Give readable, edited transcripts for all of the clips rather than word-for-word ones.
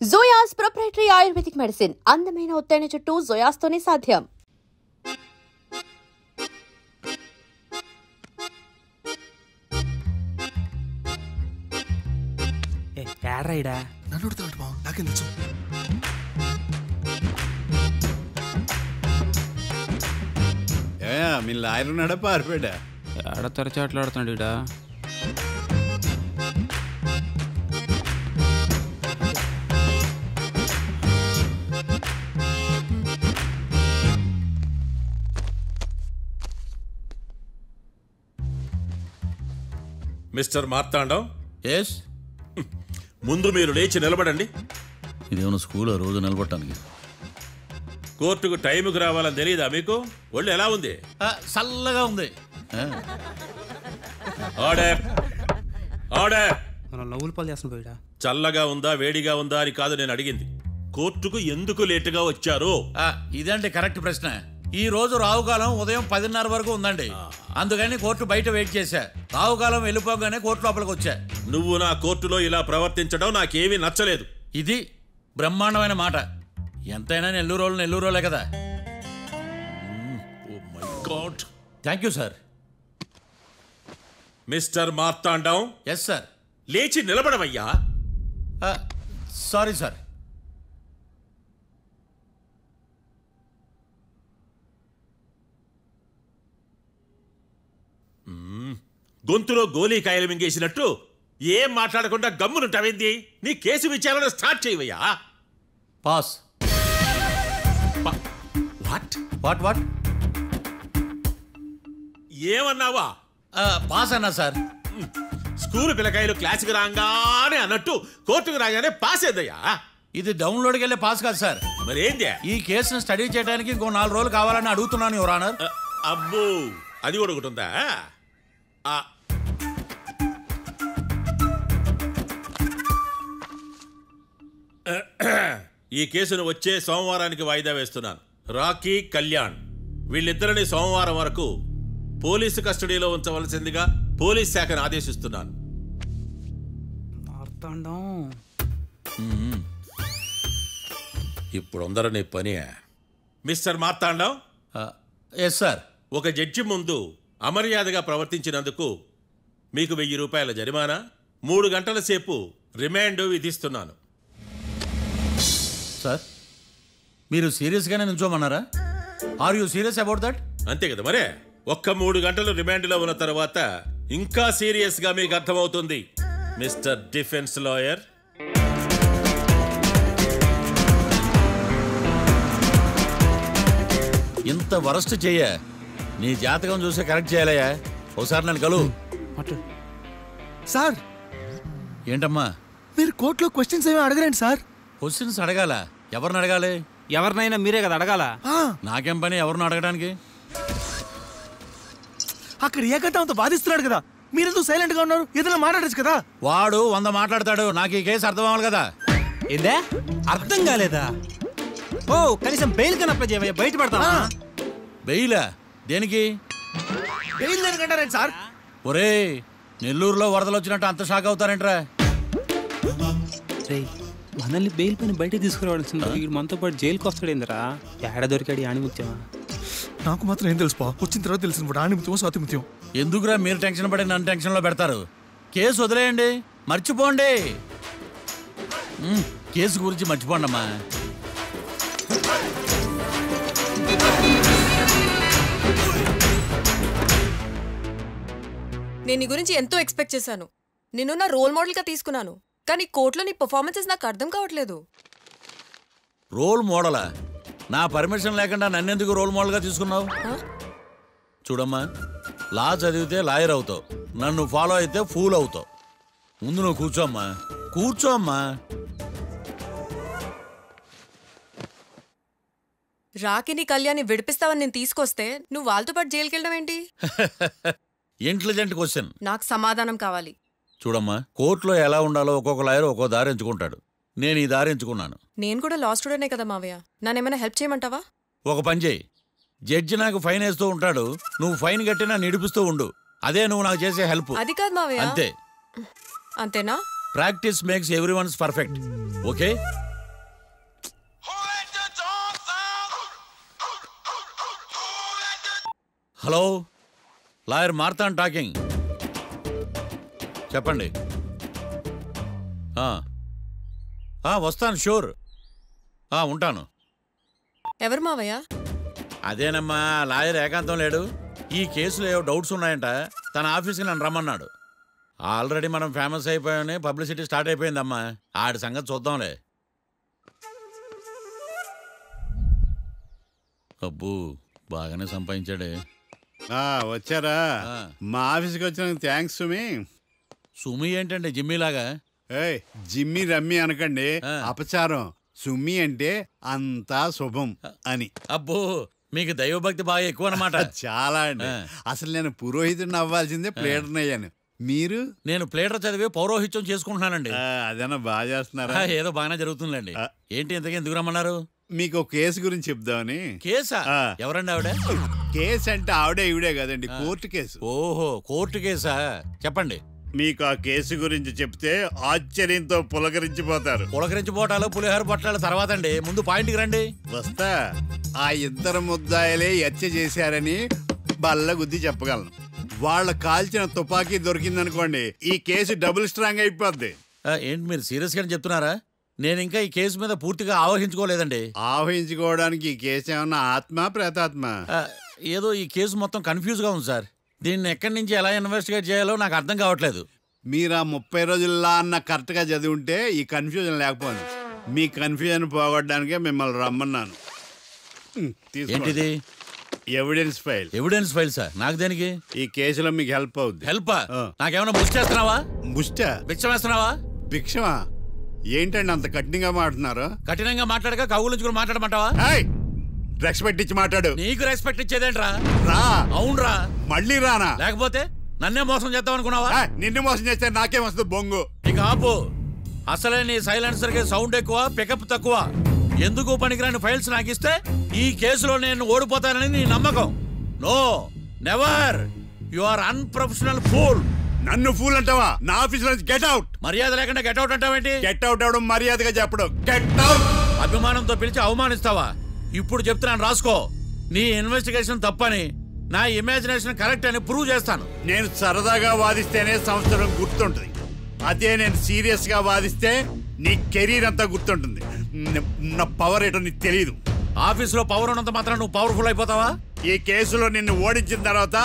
జోయాస్ proprietary ayurvedic medicine అందమైన ఒత్తైన చుట్టూ జోయాస్ తోనే సాధ్యం. ఏడ్రాయిడా నన్ను నాకేం తెలుసు. మీ లాయర్ ఉన్నాడా పారిపోయాడా? ఏడ తెరచాట్లాడుతున్నాడు ఇడా. Mister Marthandam, yes. ముందు మీరు లేచి నిలబడండి. ఇదేమన్నా స్కూల్ రోజు నిలబడటానికి? కోర్టుకు టైంకి రావాలని తెలియదా మీకు? ఒళ్ళు ఎలా ఉంది? చల్లగా ఉంది. Order order. మనం నవ్వులు పాలు చేస్తున్న పోయిడా. చల్లగా ఉందా వేడిగా ఉందా అని కాదు నేను అడిగింది. కోర్టుకు ఎందుకు లేటుగా వచ్చారు? ఇదండి కరెక్ట్ ప్రశ్న. ఈ రోజు రావుకాలం ఉదయం 10:30 వరకు ఉందండి. అందుకని కోర్టు బయట వెయిట్ చేశా. రావుకాలం వెళ్ళిపోగానే కోర్టు లోపలికి వచ్చా. నువ్వు నా కోర్టులో ఇలా ప్రవర్తించడం నాకేమీ నచ్చలేదు. ఇది బ్రహ్మాండమైన మాట. ఎంతైనా నెల్లూరోలే కదా. Oh my God. Thank you sir. Mister Marthandam. Yes sir. లేచి నిలబడవయ్యా. Sorry sir. గొంతులో గోలీకాయలు మింగేసినట్టు ఏం మాట్లాడకుండా గమ్మునుంటావేంది? నీ కేసు విచారణ స్టార్ట్ చేయవయ్యా. పాస్. వాట్ వాట్ వాట్ ఏమన్నావా? పాస్ అన్నా సార్. స్కూల్ పిల్లకాయలు క్లాసుకి రాగానే అన్నట్టు కోర్టుకు రాగానే పాస్ ఏదయ్యా? ఇది డౌన్లోడ్కి వెళ్ళే పాస్ కాదు సార్. మరేంది? ఈ కేసును స్టడీ చేయడానికి ఇంకో 4 రోజులు కావాలని అడుగుతున్నాను యువర్ ఆనర్. అబ్బో, అది కూడా ఒకటి ఉందా? ఈ కేసును వచ్చే సోమవారానికి వాయిదా వేస్తున్నాను. రాకీ, కళ్యాణ్ వీళ్ళిద్దరిని సోమవారం వరకు పోలీసు కస్టడీలో ఉంచవలసిందిగా పోలీస్ శాఖను ఆదేశిస్తున్నాను. ఇప్పుడు అందరూ పని. మిస్టర్ మార్తాండం. Yes sir. ఒక జడ్జి ముందు అమర్యాదగా ప్రవర్తించినందుకు మీకు 1000 రూపాయల జరిమానా, 3 గంటల సేపు రిమాండ్ విధిస్తున్నాను. సార్, మీరు సీరియస్గానే నిల్చోమన్నారా? Are you serious about that? అంతే కదా మరే. ఒక్క 3 గంటలు రిమాండ్లో ఉన్న తర్వాత ఇంకా సీరియస్గా మీకు అర్థమవుతుంది. Mister defence lawyer. ఇంత వరస్ట్ చెయ్య నీ జాతకం చూసే కరెక్ట్ చేయాలయ్యా. ఒకసారి నన్ను కలు. సార్, ఏంటమ్మా మీరు కోర్టులో క్వశ్చన్స్ ఏమీ అడగరండి సార్. క్వశ్చన్స్ అడగాల? ఎవరిని అడగాలి? ఎవరినైనా మీరే కదా అడగాల. నాకేం పని ఎవరిని అడగడానికి? అక్కడ ఏకతాంతో బాధిస్తున్నాడు కదా, మీరెందుకు సైలెంట్ గా ఉన్నారు? ఏదైనా మాట్లాడచ్చు కదా. వాడు 100 మాట్లాడతాడు. నాకు ఈ కేసు అర్థం అవ్వాలి కదా. ఏందే అర్థం కాలేదా? ఓ కనీసం బెయిల్ కన్నా అప్లై చేయవయ్యా, బయట పడతావా? బెయిలా? దేనికి? బెయిల్ దేనికంటారండి సార్? ఒరే, నెల్లూరులో వరదలు వచ్చినట్టు అంత షాక్ అవుతారేంట్రా? మనల్ని బెయిల్ పైన బయట తీసుకురావాల్సింది. వీడు మనతో పాటు జైలుకి వస్తాడేందిరా? ఏడ దొరికాడు ఆణిముత్యమా? నాకు మాత్రం ఏం తెలుసు, వచ్చిన తర్వాత తెలిసిన ఆణిముత్యం స్వాతిముత్యం. ఎందుకురా మీరు టెన్షన్ పడి నన్ను టెన్షన్లో పెడతారు? కేసు వదిలేయండి, మర్చిపోండి. కేసు గురించి మర్చిపోండి అమ్మా. నేను నీ గురించి ఎంతో ఎక్స్పెక్ట్ చేశాను. నిన్ను నా రోల్ మోడల్గా తీసుకున్నాను. కానీ కోర్టులో నీ పర్ఫార్మెన్సెస్ నాకు అర్థం కావట్లేదు. రోల్ మోడలా? నా పర్మిషన్ లేకుండా నన్నెందుకు రోల్ మోడల్గా తీసుకున్నావు? చూడమ్మా, లా చదివితే లాయర్ అవుతావు, నన్ను ఫాలో అయితే ఫూల్ అవుతావు. ముందు నువ్వు కూర్చోమ్మా, కూర్చోమ్మా. రాకిని కళ్యాణ్ని విడిపిస్తావని నేను తీసుకొస్తే నువ్వు వాళ్ళతో పాటు జైలుకి వెళ్ళడం ఏంటి? Intelligent question. నాకు సమాధానం కావాలి. చూడమ్మా, కోర్టులో ఎలా ఉండాలో ఒక్కొక్క లాయర్ ఒక్కో దారి ఎంచుకుంటాడు. నేను ఈ దారి ఎంచుకున్నాను. నేను కూడా లా స్టూడెంటే కదా మావయ్య, నన్నేమైనా హెల్ప్ చేయమంటావా? ఒక పని చేయి, జడ్జి నాకు ఫైన్ వేస్తూ ఉంటాడు, నువ్వు ఫైన్ కట్టినా నిడిపిస్తూ ఉండు. అదే నువ్వు నాకు చేసే హెల్ప్. అది కాదు మావయ్య. అంతే. అంతేనా? Practice makes everyone's perfect. Okay, hello, lawyer Marthan talking. చెప్పండి. వస్తాను, షూర్. ఉంటాను. ఎవరు మావయ్య? అదేనమ్మా, లాయర్ ఏకాంతం లేడు. ఈ కేసులో ఏవో డౌట్స్ ఉన్నాయంట, తన ఆఫీస్కి నన్ను రమ్మన్నాడు. ఆల్రెడీ మనం ఫేమస్ అయిపోయామని పబ్లిసిటీ స్టార్ట్ అయిపోయిందమ్మా. ఆడి సంగతి చూద్దాంలే. అబ్బు, బాగానే సంపాదించాడే. వచ్చారా? మా ఆఫీస్కి వచ్చినందుకు థ్యాంక్స్ సుమి. సుమి ఏంటండి జిమ్మీలాగా? జిమ్మి రమ్మి అనకండి, అపచారం. సుమి అంటే అంతా శుభం అని. అబ్బో, మీకు దైవభక్తి బాగా ఎక్కువ అన్నమాట. చాలా అండి. అసలు నేను పురోహితుడిని అవ్వాల్సిందే, ప్లేటర్ని అయ్యాను. మీరు? నేను ప్లేటర్ చదివి పౌరోహిత్యం చేసుకుంటున్నానండి. అదేనా బాగా చేస్తున్నారా? ఏదో బాగానే జరుగుతుందండి. ఏంటి ఇంతకీ ఎందుకు రమ్మన్నారు? మీకు కేసు గురించి చెప్దామని. కేసా? ఎవరండి ఆవిడ? కేసు అంటే ఆవిడే ఈవిడే కదండి, కోర్టు కేసు. ఓహో, కోర్టు కేసా? చెప్పండి. మీకు ఆ కేసు గురించి చెప్తే ఆశ్చర్యంతో పులకరించిపోతారు. పులకరించిపోటాలు పులిహోర పొట్టాలు తర్వాత అండి, ముందు పాయింట్కి రండి. వస్తా. ఆ ఇద్దరు ముద్దాయలే హత్య చేశారని బల్ల గుద్ది చెప్పగలను. వాళ్ళ కాల్చిన తుపాకీ దొరికిందనుకోండి, ఈ కేసు డబుల్ స్ట్రాంగ్ అయిపోద్ది. ఏంటి మీరు సీరియస్ గానే చెప్తున్నారా? నేను ఇంకా ఈ కేసు మీద పూర్తిగా ఆవహించుకోలేదండి. ఆవహించుకోవడానికి ఈ కేసు ఏమన్నా ఆత్మ ప్రేతాత్మ? ఏదో ఈ కేసు మొత్తం కన్ఫ్యూజ్ గా ఉంది సార్. దీన్ని ఎక్కడి నుంచి ఎలా ఇన్వెస్టిగేట్ చేయాలో నాకు అర్థం కావట్లేదు. మీరు ఆ 30 రోజుల్లా అన్న కరెక్ట్గా చదివి ఉంటే ఈ కన్ఫ్యూజన్ లేకపోయింది. మీ కన్ఫ్యూజన్ పోగొట్టడానికే మిమ్మల్ని రమ్మన్నాను. ఏంటిది? Evidence file. Evidence file sir? నాకు దేనికి? ఈ కేసులో మీకు హెల్ప్ అవుద్ది. హెల్పా? నాకేమైనా ముష్టి చేస్తున్నావా? ముష్ట? భిక్షం వేస్తున్నావా? భిక్షమా? ఏంటండి అంత కఠినంగా మాట్లాడుతున్నారు? కఠినంగా మాట్లాడక కవులుంచుకుని మాట్లాడమంటావా? రెస్పెక్ట్ ఇచ్చి మాట్లాడు. నీకు రెస్పెక్ట్ ఇచ్చేదేంట్రా? రా. అవునరా? మళ్ళీ రానా? లేకపోతే నన్నే మోసం చేద్దాం అనుకున్నావా? నిన్ను మోసం చేస్తే నాకేం వస్తుంది బొంగు? ఇక ఆపు. అసలే నీ సైలెన్సర్ కి సౌండ్ ఎక్కువ, పికప్ తక్కువ. ఎందుకు పనికిరాని ఫైల్స్ నాకు ఇస్తే ఈ కేసులో నేను ఓడిపోతానని నీ నమ్మకం. No, never. You are unprofessional fool. నన్ను ఫూల్ అంటావా? నా ఆఫీస్ నుంచి గెట్ అవుట్. మర్యాద లేకుండా గెట్ అవుట్ అంటావేంటి? గెట్ అవుట్ అవడం మర్యాదగా చెప్పడం. Get out. అభిమానంతో పిలిచి అవమానిస్తావా? ఇప్పుడు చెప్తున్నాను, రాసుకో. నీ ఇన్వెస్టిగేషన్ తప్పని, నా ఇమాజినేషన్ కరెక్ట్ అని ప్రూవ్ చేస్తాను. నేను సరదాగా వాదిస్తేనే సంవత్సరం గుర్తుంటుంది. అదే నేను సీరియస్ గా వాదిస్తే నీ కెరీర్ అంతా గుర్తుంటుంది. నా పవర్ ఏంటో నీకు తెలియదు. ఆఫీసులో పవర్ ఉన్నంత మాత్రం నువ్వు పవర్ఫుల్ అయిపోతావా? ఈ కేసులో నిన్ను ఓడించిన తర్వాత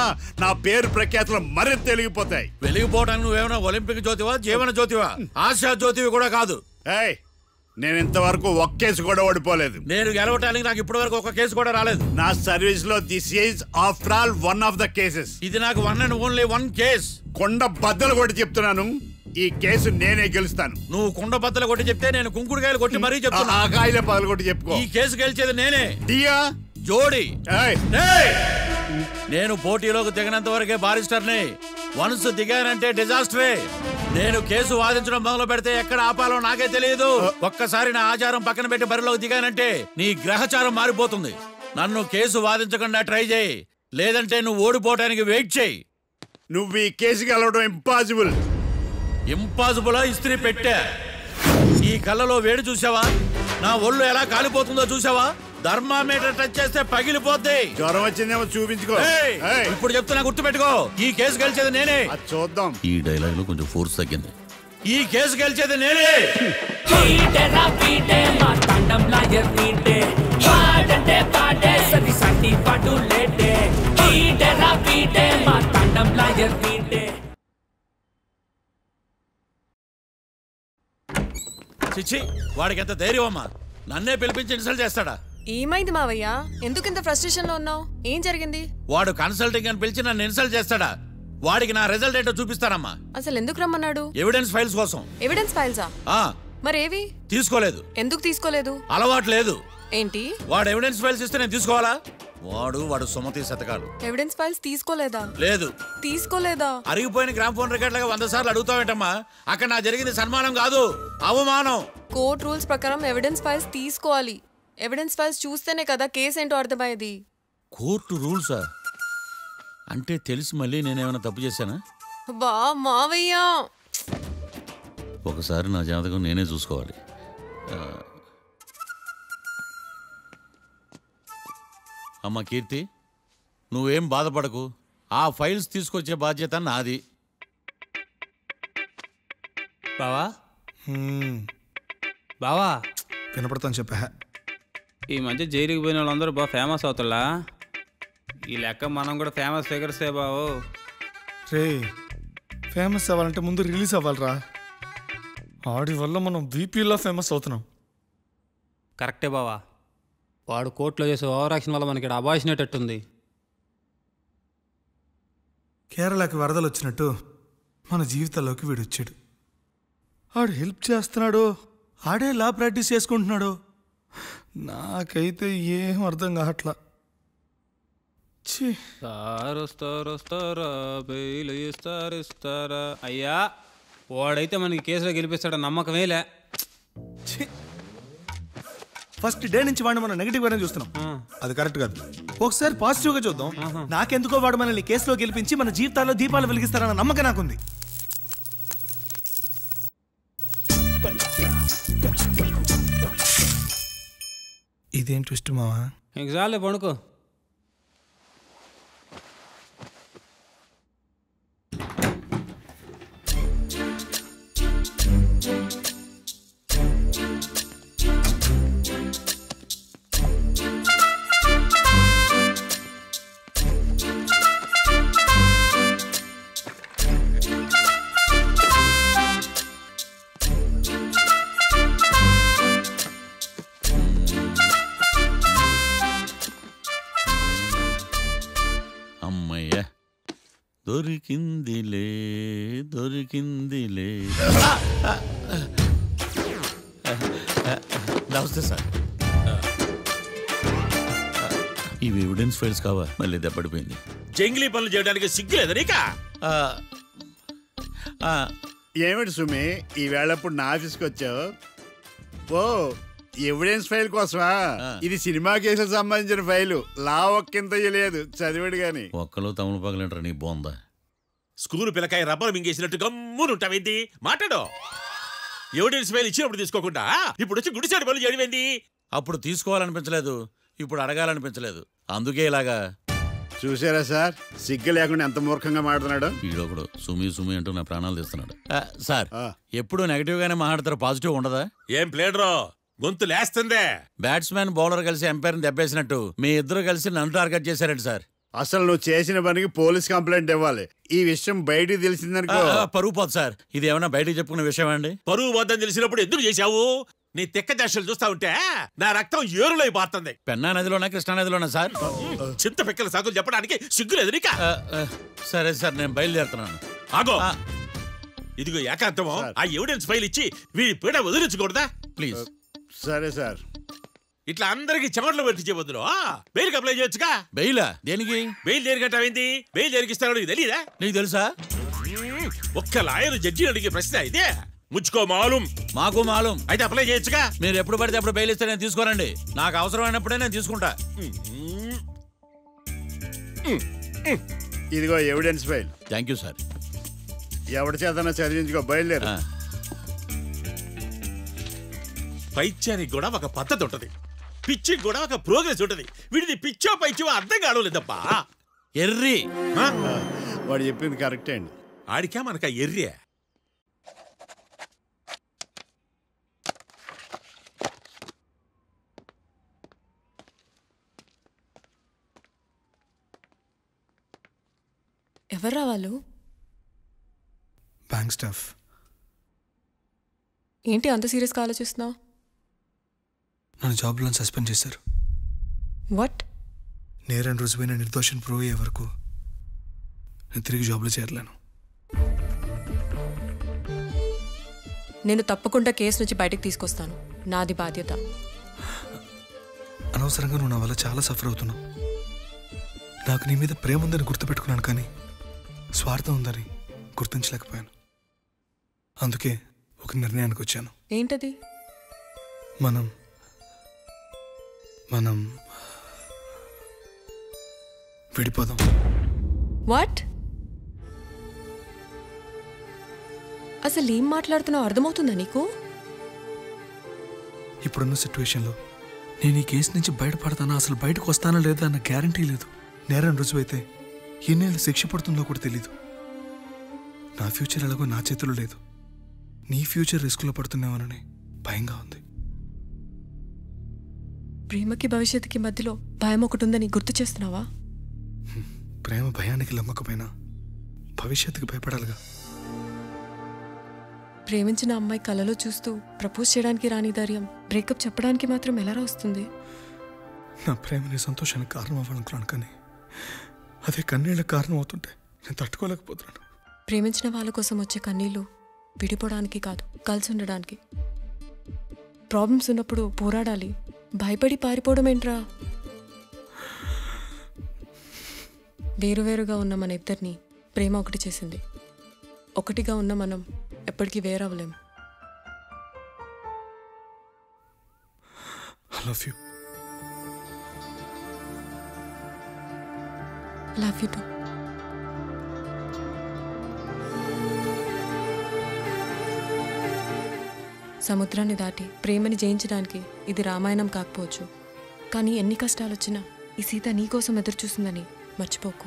నా పేరు ప్రఖ్యాతులు మరింత వెలిగిపోతాయి. వెలిగిపోవడానికి నువ్వేమైనా ఒలింపిక్ జ్యోతివా, జీవన జ్యోతివా? ఆశా జ్యోతివి కూడా కాదు. నేను ఇంతవరకు ఒక్క కేసు కూడా ఓడిపోలేదు. నేను గెలవటానికి నాకు ఇప్పటి వరకు ఒక కేసు కూడా రాలేదు. నా సర్వీస్ లో this is after all one of the cases. ఇది నాకు one and only one case. కొండ బద్దలు కొట్టి చెప్తున్నాను, ఈ కేసు నేనే గెలుస్తాను. నువ్వు కుండ బద్దలు కొట్టి చెప్తే నేను కుంకుడుకాయలు కొట్టి మరీ చెప్తున్నా. ఆ కాయలే పగలు కొట్టి చెప్పుకో. ఈ కేసు గెలిచేది నేనే. డియా జోడి. నేను పోటీలోకి దిగినంత వరకే బారిస్టర్ని. వన్స్ దిగానంటే డిజాస్టరే. నేను కేసు వాదించడం మొదలు పెడితే ఎక్కడ ఆపాలో నాకే తెలియదు. ఒక్కసారి నా ఆచారం పక్కన పెట్టి బరిలోకి దిగానంటే నీ గ్రహచారం మారిపోతుంది. నన్ను కేసు వాదించకుండా ట్రై చేయి, లేదంటే నువ్వు ఓడిపోవటానికి వెయిట్ చేయి. నువ్వు ఈ కేసు గెలవడం ఇంపాసిబుల్. ఇంపాసిబుల్ ఇస్త్రీ పెట్టా. ఈ కళ్ళలో వేడి చూసావా? నా ఒళ్ళు ఎలా కాలిపోతుందో చూసావా? థర్మామీటర్ టచ్ చేస్తే పగిలిపోద్ది. జ్వరం వచ్చిందేమో చూపించుకో. ఇప్పుడు చెప్తున్నా, గుర్తు పెట్టుకో. ఈ కేసు గెలిచేది నేనే. చూద్దాం. ఈ డైలాగ్ లో కొంచెం ఫోర్స్ తగ్గింది. ఈ కేసు గెలిచేది నేనే. చిచ్చి, వాడికి ఎంత ధైర్యం అమ్మా! నన్నే పిలిపించి ఇన్సల్ట్ చేస్తాడా? ఏమైంది మావయ్య? ఎందుకు ఇంత ఫ్రస్ట్రేషన్ లో ఉన్నావు? ఏం జరిగింది? వాడు కన్సల్టింగ్ అని పిలిచి నన్ను ఇన్సల్ట్ చేస్తాడా? వాడికి నా రిజల్ట్ ఏంటో చూపిస్తానమ్మా. అసలు ఎందుకు రమ్మన్నాడు? ఎవిడెన్స్ ఫైల్స్ కోసం. ఎవిడెన్స్ ఫైల్సా? మరేవి? తీసుకోలేదు. ఎందుకు తీసుకోలేదు? అలవాటు లేదు. ఏంటి? వాడు ఎవిడెన్స్ ఫైల్స్ ఇస్తే నేను తీసుకోవాలా? వాడు సుమతి శతకాలు. ఎవిడెన్స్ ఫైల్స్ తీసుకోలేదా? లేదు. తీసుకోలేదా? అరిగిపోయిన గ్రామ్ ఫోన్ రికార్డ్ లాగా 100 సార్లు అడుగుతావేంటమ్మా? అక్కడ నా జరిగింది సన్మానం కాదు, అవమానం. కోర్ట్ రూల్స్ ప్రకారం ఎవిడెన్స్ ఫైల్స్ తీసుకోవాలి. ఎవిడెన్స్ ఫైల్స్ చూస్తేనే కదా కేసు ఏంటో అర్థమయ్యేది. కోర్టు రూల్సా? అంటే తెలిసి మళ్ళీ నేనేమైనా తప్పు చేశానా? బా మావయ్య, ఒకసారి నా జాతకం నేనే చూసుకోవాలి. అమ్మ కీర్తి, నువ్వేం బాధపడకు, ఆ ఫైల్స్ తీసుకొచ్చే బాధ్యత నాది. బావా బావా వినపడతాను చెప్పా. ఈ మధ్య జైలుకి పోయిన వాళ్ళందరూ బాగా ఫేమస్ అవుతారా? ఈ లెక్క మనం కూడా ఫేమస్ ఫిగర్సే బావు. రే, ఫేమస్ అవ్వాలంటే ముందు రిలీజ్ అవ్వాలిరా. ఆడి వల్ల మనం వీపీలో ఫేమస్ అవుతున్నాం. కరెక్టే బావా. వాడు కోర్టులో చేసే ఓవర్ యాక్షన్ వల్ల మనకి అబాయిసినట్టుంది. కేరళకి వరదలు వచ్చినట్టు మన జీవితాల్లోకి వీడు వచ్చాడు. ఆడు హెల్ప్ చేస్తున్నాడు, ఆడే లా ప్రాక్టీస్ చేసుకుంటున్నాడు. నాకైతే ఏం అర్థం కావట్లా. ఛీ, వస్తారా బెయిల్ ఇస్తారా? అయ్యా, వాడైతే మనకి కేసులో గెలిపిస్తాడని నమ్మకమేలే. ఛీ. ఫస్ట్ డే నుంచి వాడిని మనం నెగిటివ్ గానే చూస్తున్నాం. అది కరెక్ట్ కాదు. ఒకసారి పాజిటివ్ గా చూద్దాం. నాకెందుకో వాడు మనల్ని కేసులో గెలిపించి మన జీవితాల్లో దీపాలు వెలిగిస్తారన్న నమ్మకం నాకుంది. ఇదేం ట్విస్ట్ మావా? ఎగ్జాలే పడుకో. దొరికిందిలే దొరికిందిలే. నమస్తే సార్. ఇవి ఎవిడెన్స్ ఫైల్స్ కావా? మళ్ళీ దెబ్బడిపోయింది. జంగిలీ పనులు చేయడానికి సిగ్గులేదు నీకా? ఏమిటి సుమి, ఈ వేళప్పుడు నా ఆఫీస్కి వచ్చావు? ఓ, ఎవిడెన్స్ ఫైల్ కోసమా? ఇది సినిమా కేసులకు సంబంధించిన ఫైలు. లా ఒక్కింత లేదు, చదివాడు గాని. ఒక్కలో తమను పగలంటారా నీ బోందా? School పిల్లకాయ rubber మింగేసినట్టు గమ్మునుంటావేంది? మాట్లాడు. ఎవిడెన్స్ ఫైల్ ఇచ్చినప్పుడు తీసుకోకుండా ఇప్పుడు వచ్చి గుడిసాడు పనులు చేయడమేంది? అప్పుడు తీసుకోవాలనిపించలేదు, ఇప్పుడు అడగాలనిపించలేదు, అందుకే ఇలాగా. చూసారా సార్, సిగ్గు లేకుండా ఎంత మూర్ఖంగా మాట్లాడుతున్నాడు. వీడొకడు సుమి సుమి అంటూ నా ప్రాణాలు తీస్తున్నాడు. సార్, ఎప్పుడు నెగటివ్ గానే మాట్లాడతారు, పాజిటివ్ ఉండదా? ఏం ప్లేడరో గొంతు లేస్తుందే. బ్యాట్స్మెన్ బౌలర్ కలిసి ఎంపైర్ని దెబ్బేసినట్టు మీ ఇద్దరు కలిసి నన్ను టార్గెట్ చేశారండి సార్. అసలు నువ్వు చేసిన పనికి పోలీస్ కంప్లైంట్ ఇవ్వాలి. ఈ విషయం బయటికి తెలిసిందనుకో పరువు పోదు సార్. ఇది ఏమన్నా బయటికి చెప్పుకునే విషయం అండి? పరువు వద్దని తెలిసినప్పుడు ఎందుకు చేశావు? నీ తెక్క దశలు చూస్తా ఉంటే నా రక్తం ఏరులై పారుతుంది. పెన్నా నదిలోనా కృష్ణా నదిలోనా సార్? చింత పిక్కల సాకులు చెప్పడానికి సిగ్గులేదు నీకా? సరే సార్, నేను బయలుదేరుతున్నాను. ఆగో, ఇదిగో ఏకాంతమో ఆ ఎవిడెన్స్ ఫైల్ ఇచ్చి వీడి పీడ వదిలించకూడదా? ప్లీజ్. సరే సార్. ఇట్లా అందరికి చెమటలు పెట్టించే బదులు బెయిల్కి అప్లై చేయొచ్చుగా. బెయిలా? దేనికి? బెయిల్ దేనికంటావేంది? బెయిల్ దేనికి ఇస్తారో నీకు తెలియదా? నీకు తెలుసా? ఒక్క లాయర్ జడ్జి అడిగే ప్రశ్న ఇదే. ముచ్చుకో మాలూం. మాకు మాలూం. అయితే అప్లై చేయొచ్చుగా. మీరు ఎప్పుడు పడితే అప్పుడు బెయిల్ ఇస్తే నేను తీసుకోరండి. నాకు అవసరమైనప్పుడే నేను తీసుకుంటా. ఇదిగో evidence file. Thank you sir. ఎవరి చేతనా చదివించుకో, బయలుదేరు. పైత్యానికి కూడా ఒక పద్ధతి ఉంటది, పిచ్చికి కూడా ఒక ప్రోగ్రెస్ ఉంటది. వీడిది పిచ్చో పైచో అర్థం కావలేదప్పా. ఎర్రి. వాడు చెప్పింది కరెక్టే అండి. ఆడికా మనక ఎర్రి. ఎవర్రా వాళ్ళు? Bank staff. ఏంటి అంత సీరియస్గా ఆలోచిస్తున్నావు? నన్ను జాబ్లో సస్పెండ్ చేశారు. వాట్? నేరం రుజువైన నిర్దోషం ప్రూవ్ అయ్యే వరకు నేను తిరిగి జాబ్లో చేరలేను. నేను తప్పకుండా కేసు నుంచి బయటకు తీసుకొస్తాను, నాది బాధ్యత. అనవసరంగా నువ్వు నా వల్ల చాలా సఫర్ అవుతున్నావు. నాకు నీ మీద ప్రేమ ఉందని గుర్తుపెట్టుకున్నాను, కానీ స్వార్థం ఉందని గుర్తించలేకపోయాను. అందుకే ఒక నిర్ణయానికి వచ్చాను. ఏంటది? మనం మనం విడిపోదాం. వాట్? అసలు ఏం మాట్లాడుతున్నావు అర్థమవుతుందా నీకు? ఇప్పుడున్న సిచ్యువేషన్లో నేను ఈ కేసు నుంచి బయటపడతానా, అసలు బయటకు వస్తానా లేదా అన్న గ్యారంటీ లేదు. నేరం రుజువైతే ఎన్నేళ్ళు శిక్ష పడుతుందో కూడా తెలీదు. నా ఫ్యూచర్ ఎలాగో నా చేతిలో లేదు. నీ ఫ్యూచర్ రిస్క్లో పడుతున్నామని భయంగా ఉంది. ప్రేమకి భవిష్యత్తుకి మధ్యలో భయం ఒకటి ఉందని గుర్తు చేస్తున్నావా? ప్రేమ భయానికి లమ్మకపోయినా భవిష్యత్తుకి భయపడాలిగా. ప్రేమించిన అమ్మాయి కలలో చూస్తూ ప్రపోజ్ చేయడానికి రాని ధైర్యం బ్రేకప్ చెప్పడానికి మాత్రం ఎలా వస్తుంది? నా ప్రేమని సంతోషానికి కారణం అవ్వాలనుకున్నాను, కానీ అదే కన్నీళ్ళకి కారణం అవుతుంటే నేను తట్టుకోలేకపోతున్నాను. ప్రేమించిన వాళ్ళ కోసం వచ్చే కన్నీళ్ళు విడిపోవడానికి కాదు, కలిసి ఉండడానికి. ప్రాబ్లమ్స్ ఉన్నప్పుడు పోరాడాలి, భయపడి పారిపోవడం ఏంట్రా? వేరువేరుగా ఉన్న మన ఇద్దరిని ప్రేమ ఒకటి చేసింది. ఒకటిగా ఉన్న మనం ఎప్పటికీ వేరవ్వలేం. I love you. Love you too. సముద్రాన్ని దాటి ప్రేమని జయించడానికి ఇది రామాయణం కాకపోవచ్చు, కానీ ఎన్ని కష్టాలు వచ్చినా ఈ సీత నీకోసం ఎదురు చూస్తుందని మర్చిపోకు.